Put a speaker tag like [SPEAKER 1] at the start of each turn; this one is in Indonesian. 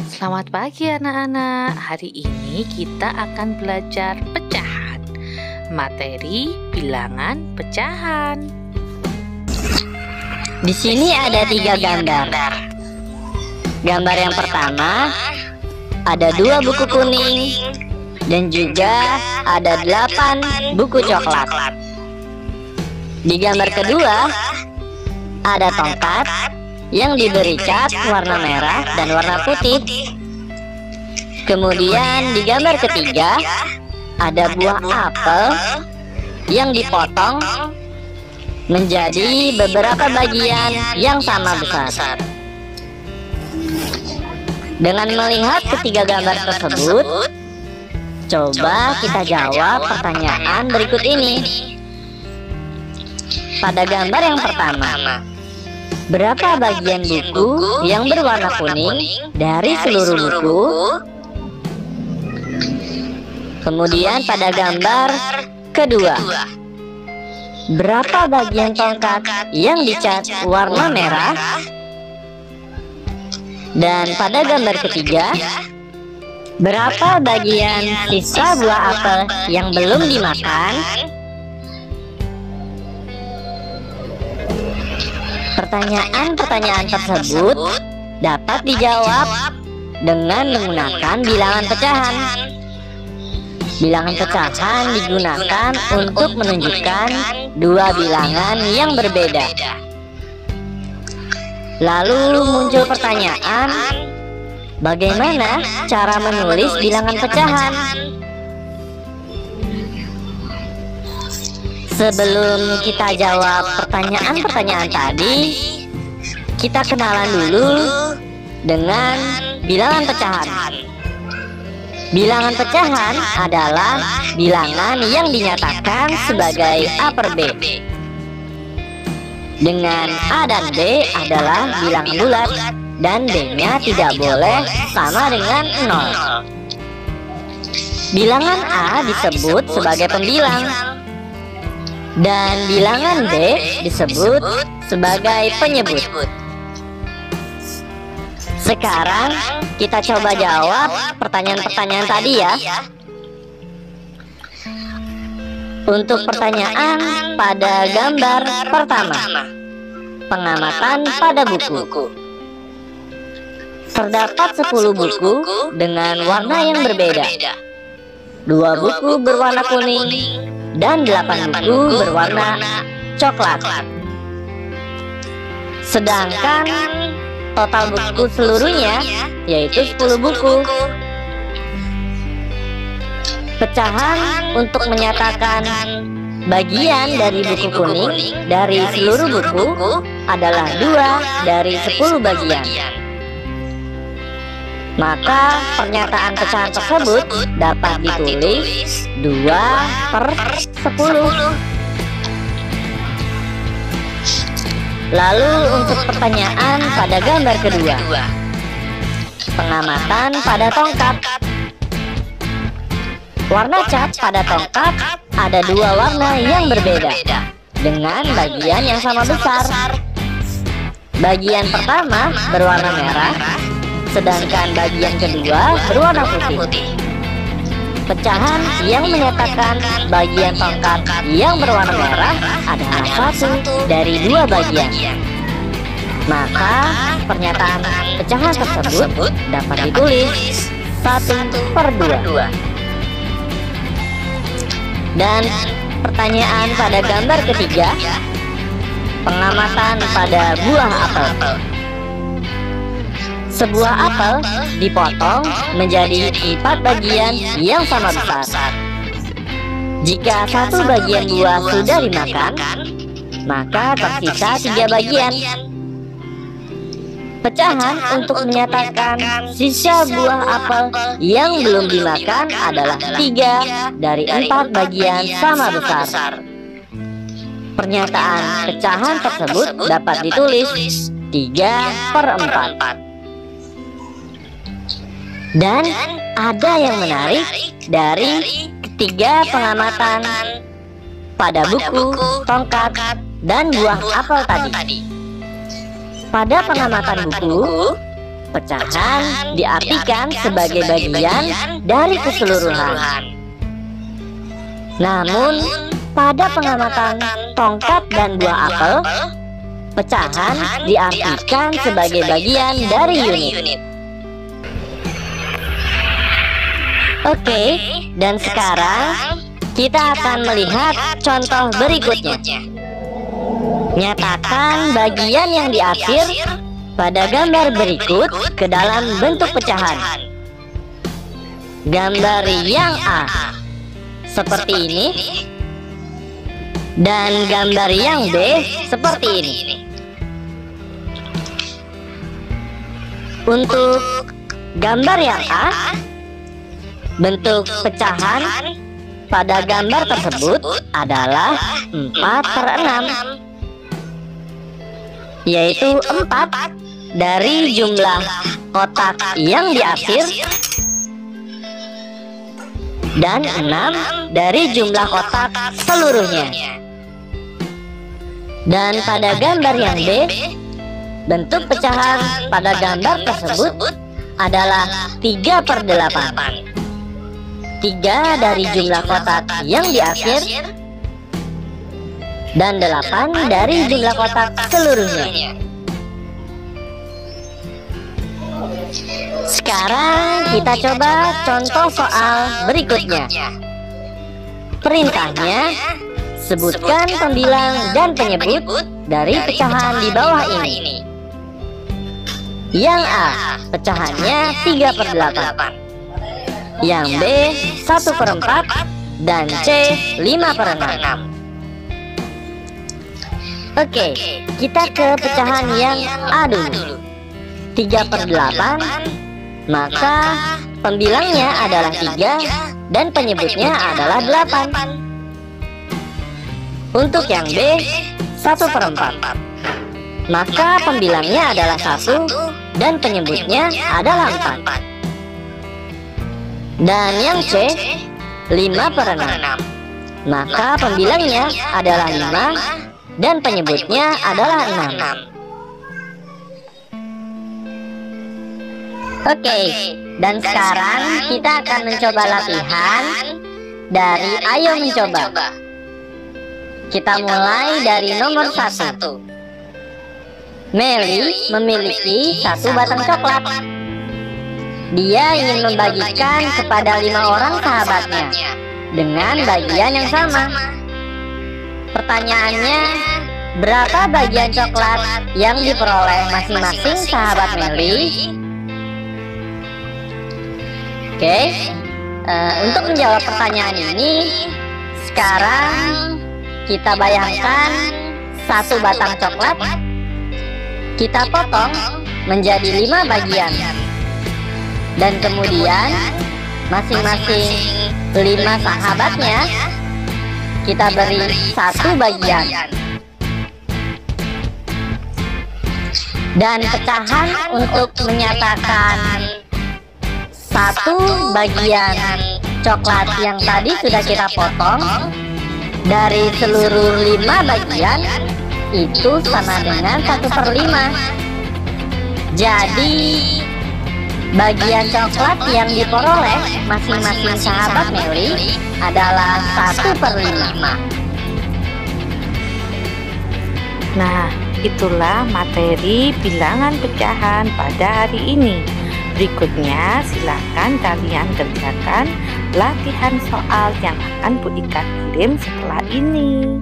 [SPEAKER 1] Selamat pagi anak-anak. Hari ini kita akan belajar pecahan. Materi bilangan pecahan.
[SPEAKER 2] Di sini ada 3 gambar. Gambar yang pertama ada 2 buku kuning dan juga ada 8 buku coklat. Di gambar kedua ada tongkat yang diberi cat warna merah dan warna putih. Kemudian di gambar ketiga ada buah apel yang dipotong menjadi beberapa bagian yang sama besar. Dengan melihat ketiga gambar tersebut, coba kita jawab pertanyaan berikut ini. Pada gambar yang pertama, berapa bagian buku yang berwarna kuning dari seluruh buku? Kemudian pada gambar kedua, berapa bagian tongkat yang dicat warna merah? Dan pada gambar ketiga, berapa bagian sisa buah apel yang belum dimakan? Pertanyaan-pertanyaan tersebut dapat dijawab dengan menggunakan bilangan pecahan. Bilangan pecahan digunakan untuk menunjukkan 2 bilangan yang berbeda. Lalu muncul pertanyaan, bagaimana cara menulis bilangan pecahan? Sebelum kita jawab pertanyaan-pertanyaan tadi, kita kenalan dulu dengan bilangan pecahan. Bilangan pecahan adalah bilangan yang dinyatakan sebagai A per B, dengan A dan B adalah bilangan bulat dan B-nya tidak boleh sama dengan 0. Bilangan A disebut sebagai pembilang dan bilangan B disebut sebagai penyebut. Sekarang kita coba jawab pertanyaan-pertanyaan tadi ya. Untuk pertanyaan pada gambar pertama, pengamatan pada buku. Terdapat 10 buku dengan warna yang berbeda. 2 buku berwarna kuning dan 8 buku berwarna coklat. Sedangkan total buku seluruhnya yaitu 10 buku. Pecahan untuk menyatakan bagian dari buku kuning dari seluruh buku adalah 2 dari 10 bagian. Maka pernyataan pecahan tersebut dapat ditulis 2 per 10. Lalu untuk pertanyaan pada gambar kedua, pengamatan pada tongkat. Warna cat pada tongkat ada 2 warna yang berbeda dengan bagian yang sama besar. Bagian pertama berwarna merah, sedangkan bagian kedua berwarna putih. Pecahan yang menyatakan bagian tongkat yang berwarna merah adalah 1 dari 2 bagian. Maka pernyataan pecahan tersebut dapat ditulis 1 per 2. Dan pertanyaan pada gambar ketiga, pengamatan pada buah apel. Sebuah apel dipotong menjadi 4 bagian yang sama besar. Jika 1 bagian buah sudah dimakan, maka tersisa 3 bagian. Pecahan untuk menyatakan sisa buah apel yang belum dimakan adalah 3 dari 4 bagian sama besar. Pernyataan pecahan tersebut dapat ditulis 3 per 4. Dan ada yang menarik dari ketiga pengamatan pada buku, tongkat, dan buah apel tadi. Pada pengamatan buku, pecahan diartikan sebagai bagian dari keseluruhan. Namun, pada pengamatan tongkat dan buah apel, pecahan diartikan sebagai bagian dari unit. Oke, dan sekarang kita akan melihat contoh berikutnya. Nyatakan bagian yang diakhir pada gambar berikut ke dalam bentuk pecahan. Gambar yang A seperti ini, dan gambar yang B seperti ini. Untuk gambar yang A, bentuk pecahan pada gambar tersebut adalah 4/6, yaitu 4 dari jumlah kotak yang diakhir dan 6 dari jumlah kotak seluruhnya. Dan pada gambar yang B, bentuk pecahan pada gambar tersebut adalah 3/8. 3 dari jumlah kotak yang diakhir dan 8 dari jumlah kotak seluruhnya. Sekarang kita coba contoh soal berikutnya. Perintahnya, sebutkan pembilang dan penyebut dari pecahan di bawah ini. Yang A, pecahannya 3/8. Yang B, 1/4, dan C, 5/6. Oke, kita ke pecahan yang A dulu. 3/8, maka pembilangnya adalah 3 dan penyebutnya adalah 8. Untuk yang B, 1/4, maka pembilangnya adalah 1 dan penyebutnya adalah 4. Dan yang C, 5/6, maka pembilangnya adalah 5 dan penyebutnya adalah 6. Oke, dan sekarang kita akan mencoba latihan dari Ayo Mencoba. Kita mulai dari nomor 1. Meli memiliki 1 batang coklat. Dia ingin membagikan kepada 5 orang sahabatnya dengan bagian yang sama. Pertanyaannya, berapa bagian coklat yang diperoleh masing-masing sahabat Meli? Oke, untuk menjawab pertanyaan ini, sekarang kita bayangkan 1 batang coklat kita potong menjadi 5 bagian, dan kemudian masing-masing 5 sahabatnya kita beri 1 bagian. Dan pecahan untuk menyatakan 1 bagian coklat yang tadi sudah kita potong dari seluruh 5 bagian itu sama dengan 1/5. Jadi bagian coklat yang diperoleh masing-masing sahabat Meli adalah 1/5.
[SPEAKER 1] Nah, itulah materi bilangan pecahan pada hari ini. Berikutnya silakan kalian kerjakan latihan soal yang akan Bu Ika kirim setelah ini.